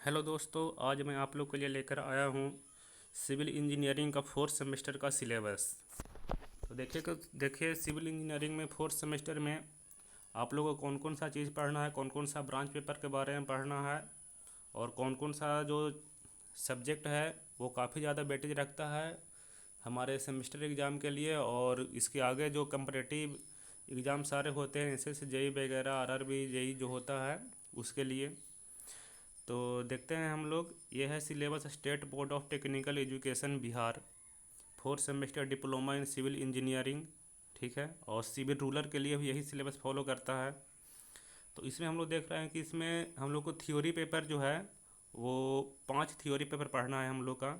Hello दोस्तों, आज मैं आप लोग के लिए लेकर आया हूँ सिविल इंजीनियरिंग का फोर्थ सेमेस्टर का सिलेबस। तो देखिए सिविल इंजीनियरिंग में फोर्थ सेमेस्टर में आप लोगों को कौन कौन सा चीज़ पढ़ना है, कौन कौन सा ब्रांच पेपर के बारे में पढ़ना है और कौन कौन सा जो सब्जेक्ट है वो काफ़ी ज़्यादा वेटेज रखता है हमारे सेमेस्टर एग्ज़ाम के लिए। और इसके आगे जो कंपटीटिव एग्ज़ाम सारे होते हैं जैसे जेई वगैरह, आरआरबी, जेई जो होता है उसके लिए। तो देखते हैं हम लोग, ये है syllabus state board of technical education Bihar, fourth semester diploma in civil engineering. ठीक है, और सिविल रूलर के लिए भी यही सिलेबस फॉलो करता है। तो इसमें हम लोग देख रहे हैं कि इसमें हम लोग को थ्योरी पेपर जो है वो 5 थ्योरी पेपर पढ़ना है हम लोग का।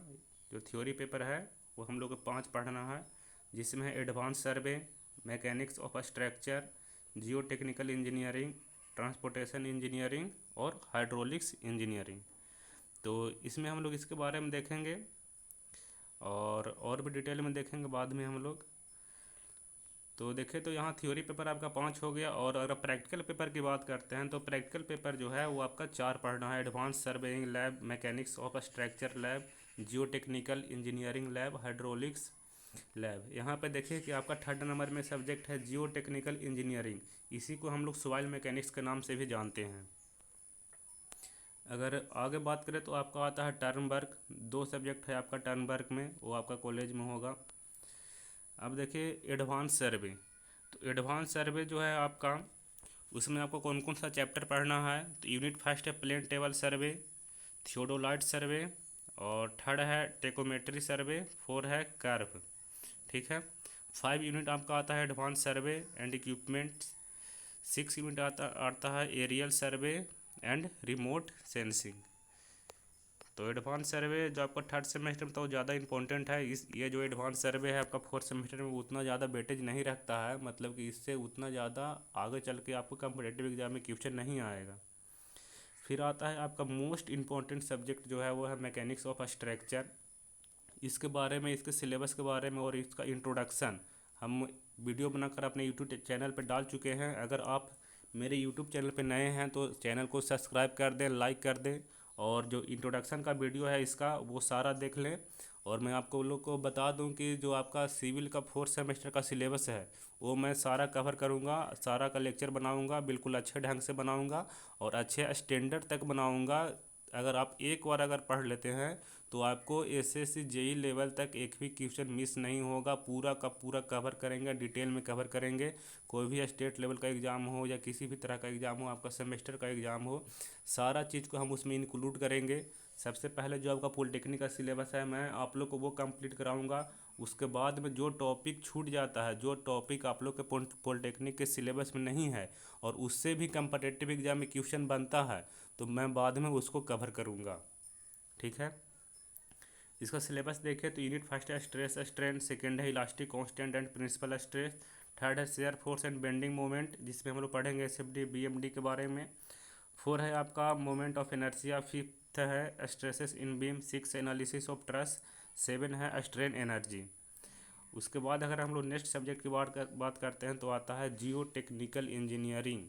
जो थ्योरी पेपर है वो हम लोग को 5 पढ़ना है, जिसमें है advance survey, mechanics of structure, Jio technical engineering, transportation engineering और हाइड्रोलिक्स इंजीनियरिंग। तो इसमें हम लोग इसके बारे में देखेंगे और भी डिटेल में देखेंगे बाद में हम लोग। तो देखें तो यहाँ थ्योरी पेपर आपका 5 हो गया। और अगर प्रैक्टिकल पेपर की बात करते हैं तो प्रैक्टिकल पेपर जो है वो आपका 4 पढ़ना है। Advance surveying lab, mechanics of structure lab, Jio technical engineering lab, hydraulics lab. यहाँ पे देखिए कि आपका 3rd नंबर में सब्जेक्ट है जियो टेक्निकल इंजीनियरिंग। इसी को हम लोग सॉइल मैकेनिक्स के नाम से भी जानते हैं। अगर आगे बात करें तो आपका आता है टर्म वर्क। 2 सब्जेक्ट है आपका टर्म वर्क में, वो आपका कॉलेज में होगा। अब देखिए एडवांस सर्वे। तो एडवांस सर्वे जो है आपका, उसमें आपको कौन कौन सा चैप्टर पढ़ना है। तो यूनिट फर्स्ट है प्लेन टेबल सर्वे, थियोडोलाइट सर्वे, और 3rd है टेकोमेट्री सर्वे, 4 है कर्व। ठीक है, 5 यूनिट आपका आता है advance survey and equipment. 6 unit आता आता है aerial survey and remote sensing. तो एडवांस सर्वे जो आपका 3rd सेमेस्टर में तो ज़्यादा इंपॉर्टेंट है। इस ये जो एडवांस सर्वे है आपका 4th सेमेस्टर में उतना ज़्यादा वेटेज नहीं रखता है, मतलब कि इससे उतना ज़्यादा आगे चल के आपको कम्पिटेटिव एग्जाम में क्वेश्चन नहीं आएगा। फिर आता है आपका मोस्ट इम्पॉर्टेंट सब्जेक्ट जो है वो है मैकेनिक्स ऑफ स्ट्रक्चर। इसके बारे में, इसके सिलेबस के बारे में और इसका इंट्रोडक्शन हम वीडियो बनाकर अपने यूट्यूब चैनल पर डाल चुके हैं। अगर आप मेरे यूट्यूब चैनल पर नए हैं तो चैनल को सब्सक्राइब कर दें, लाइक कर दें, और जो इंट्रोडक्शन का वीडियो है इसका वो सारा देख लें। और मैं आपको लोग को बता दूं कि जो आपका सिविल का 4th सेमेस्टर का सिलेबस है वो मैं सारा कवर करूंगा, सारा का लेक्चर बनाऊंगा, बिल्कुल अच्छे ढंग से बनाऊंगा और अच्छे स्टैंडर्ड तक बनाऊंगा। अगर आप एक बार अगर पढ़ लेते हैं तो आपको एसएससी जेई लेवल तक एक भी क्वेश्चन मिस नहीं होगा। पूरा का पूरा कवर करेंगे, डिटेल में कवर करेंगे। कोई भी स्टेट लेवल का एग्ज़ाम हो या किसी भी तरह का एग्ज़ाम हो, आपका सेमेस्टर का एग्ज़ाम हो, सारा चीज़ को हम उसमें इंक्लूड करेंगे। सबसे पहले जो आपका पॉलिटेक्निक का सिलेबस है मैं आप लोग को वो कंप्लीट कराऊंगा। उसके बाद में जो टॉपिक छूट जाता है, जो टॉपिक आप लोग के पॉलिटेक्निक के सिलेबस में नहीं है और उससे भी कंपटेटिव एग्जाम में क्वेश्चन बनता है, तो मैं बाद में उसको कवर करूँगा। ठीक है, इसका सिलेबस देखें तो यूनिट फर्स्ट है स्ट्रेस स्ट्रेन, सेकेंड है elastic constant and principal stress, 3rd है shear force and bending moment जिसमें हम लोग पढ़ेंगे एसएफडी बीएमडी के बारे में। 4 है आपका मोमेंट ऑफ इनर्शिया, 5th है stresses in beam, 6 analysis of truss, 7 है स्ट्रेन एनर्जी। उसके बाद अगर हम लोग नेक्स्ट सब्जेक्ट की बात करते हैं तो आता है जियो टेक्निकल इंजीनियरिंग,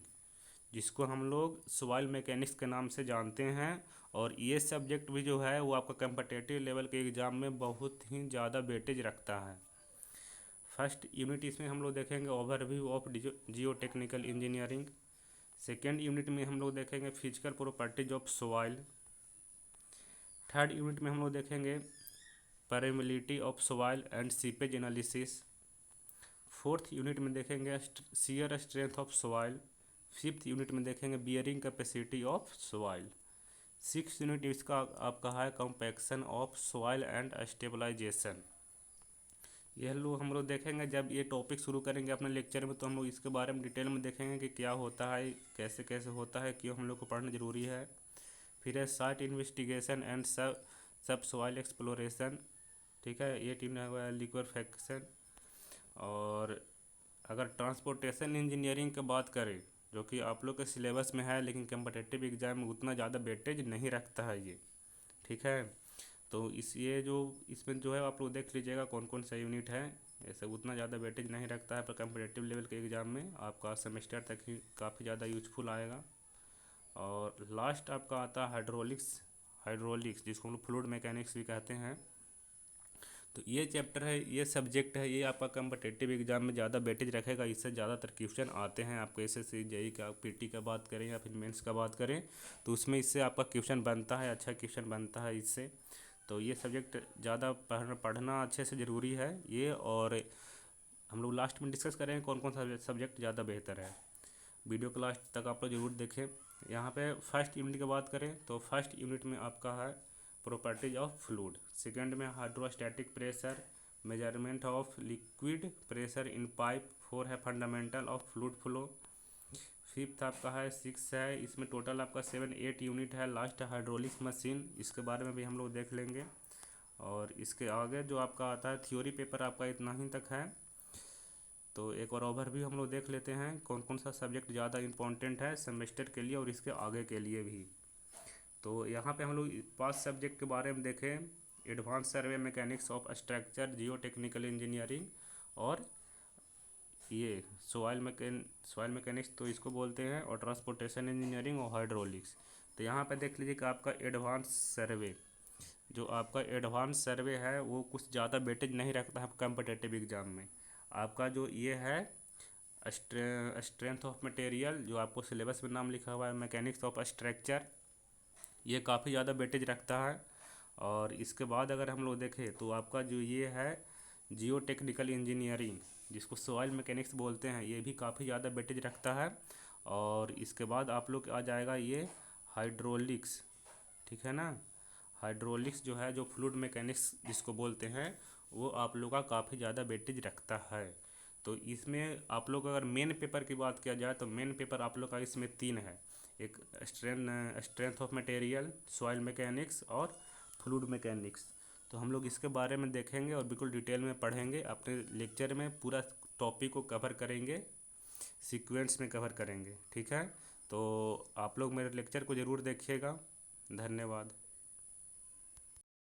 जिसको हम लोग सॉइल मैकेनिक्स के नाम से जानते हैं। और ये सब्जेक्ट भी जो है वो आपका कम्पटेटिव लेवल के एग्ज़ाम में बहुत ही ज़्यादा वेटेज रखता है। फर्स्ट यूनिट इसमें हम लोग देखेंगे overview of geo technical engineering. Second unit में हम लोग देखेंगे physical properties of soil. 3rd unit में हम लोग देखेंगे permeability of soil and seepage analysis. 4th unit में देखेंगे shear strength of soil. 5th unit में देखेंगे bearing capacity of soil. 6th unit इसका आपका है compaction of soil and stabilization. यह लोग हम लोग देखेंगे जब ये टॉपिक शुरू करेंगे अपने लेक्चर में, तो हम लोग इसके बारे में डिटेल में देखेंगे कि क्या होता है, कैसे कैसे होता है, क्यों हम लोग को पढ़ना ज़रूरी है। फिर है साइट इन्वेस्टिगेशन एंड सब सॉइल एक्सप्लोरेशन। ठीक है, ये टीम है लिक्विफैक्शन। और अगर ट्रांसपोर्टेशन इंजीनियरिंग की बात करें जो कि आप लोग के सिलेबस में है लेकिन कम्पटेटिव एग्ज़ाम में उतना ज़्यादा वेटेज नहीं रखता है ये। ठीक है, तो इस ये जो इसमें जो है आप लोग देख लीजिएगा कौन कौन सा यूनिट है। ऐसे उतना ज़्यादा वेटेज नहीं रखता है, पर कम्पटेटिव लेवल के एग्ज़ाम में आपका सेमेस्टर तक ही काफ़ी ज़्यादा यूजफुल आएगा। और लास्ट आपका आता है हाइड्रोलिक्स हाइड्रोलिक्स, जिसको हम लोग फ्लूइड मैकेनिक्स भी कहते हैं। तो ये चैप्टर है, ये सब्जेक्ट है, ये आपका कम्पिटिटिव एग्जाम में ज़्यादा वेटेज रखेगा। इससे ज़्यादातर क्वेश्चन आते हैं आपको एसएससी जेई का, पीटी का बात करें या फिर मेंस का बात करें तो उसमें इससे आपका क्वेश्चन बनता है, अच्छा क्वेश्चन बनता है इससे। तो ये सब्जेक्ट ज़्यादा पढ़ना अच्छे से ज़रूरी है ये। और हम लोग लास्ट में डिस्कस करेंगे कौन कौन सा सब्जेक्ट ज़्यादा बेहतर है। वीडियो को लास्ट तक आप लोग ज़रूर देखें। यहाँ पे फर्स्ट यूनिट की बात करें तो फर्स्ट यूनिट में आपका है प्रॉपर्टीज ऑफ फ्लूइड, सेकंड में hydrostatic pressure, measurement of liquid pressure in pipe, 4 है fundamental of fluid flow, fifth आपका है 6 है। इसमें टोटल आपका 7-8 यूनिट है। लास्ट है हाइड्रोलिक्स मशीन, इसके बारे में भी हम लोग देख लेंगे। और इसके आगे जो आपका आता है थ्योरी पेपर आपका इतना ही तक है। तो एक और ओवरव्यू हम लोग देख लेते हैं कौन कौन सा सब्जेक्ट ज़्यादा इंपॉर्टेंट है सेमेस्टर के लिए और इसके आगे के लिए भी। तो यहाँ पे हम लोग 5 सब्जेक्ट के बारे में देखें। Advance survey mechanics of structure, Jio technical engineering, और ये सॉइल मैकेनिक्स तो इसको बोलते हैं, और ट्रांसपोर्टेशन इंजीनियरिंग और हाइड्रोलिक्स। तो यहाँ पे देख लीजिए कि आपका एडवांस सर्वे, जो आपका एडवांस सर्वे है वो कुछ ज़्यादा वेटेज नहीं रखता है कम्पिटिटिव एग्ज़ाम में। आपका जो ये है स्ट्रेंथ ऑफ मटेरियल, जो आपको सिलेबस में नाम लिखा हुआ है मैकेनिक्स ऑफ स्ट्रक्चर, ये काफ़ी ज़्यादा वेटेज रखता है। और इसके बाद अगर हम लोग देखें तो आपका जो ये है जियो टेक्निकल इंजीनियरिंग, जिसको सॉइल मैकेनिक्स बोलते हैं, ये भी काफ़ी ज़्यादा वेटेज रखता है। और इसके बाद आप लोग आ जाएगा ये हाइड्रोलिक्स, ठीक है ना। हाइड्रोलिक्स जो है, जो फ्लूइड मैकेनिक्स जिसको बोलते हैं, वो आप लोग का काफ़ी ज़्यादा वेटेज रखता है। तो इसमें आप लोग अगर मेन पेपर की बात किया जाए तो मेन पेपर आप लोग का इसमें 3 है। एक strength of material, soil mechanics और फ्लूइड मैकेनिक्स। तो हम लोग इसके बारे में देखेंगे और बिल्कुल डिटेल में पढ़ेंगे। अपने लेक्चर में पूरा टॉपिक को कवर करेंगे, सीक्वेंस में कवर करेंगे, ठीक है। तो आप लोग मेरे लेक्चर को ज़रूर देखिएगा। धन्यवाद।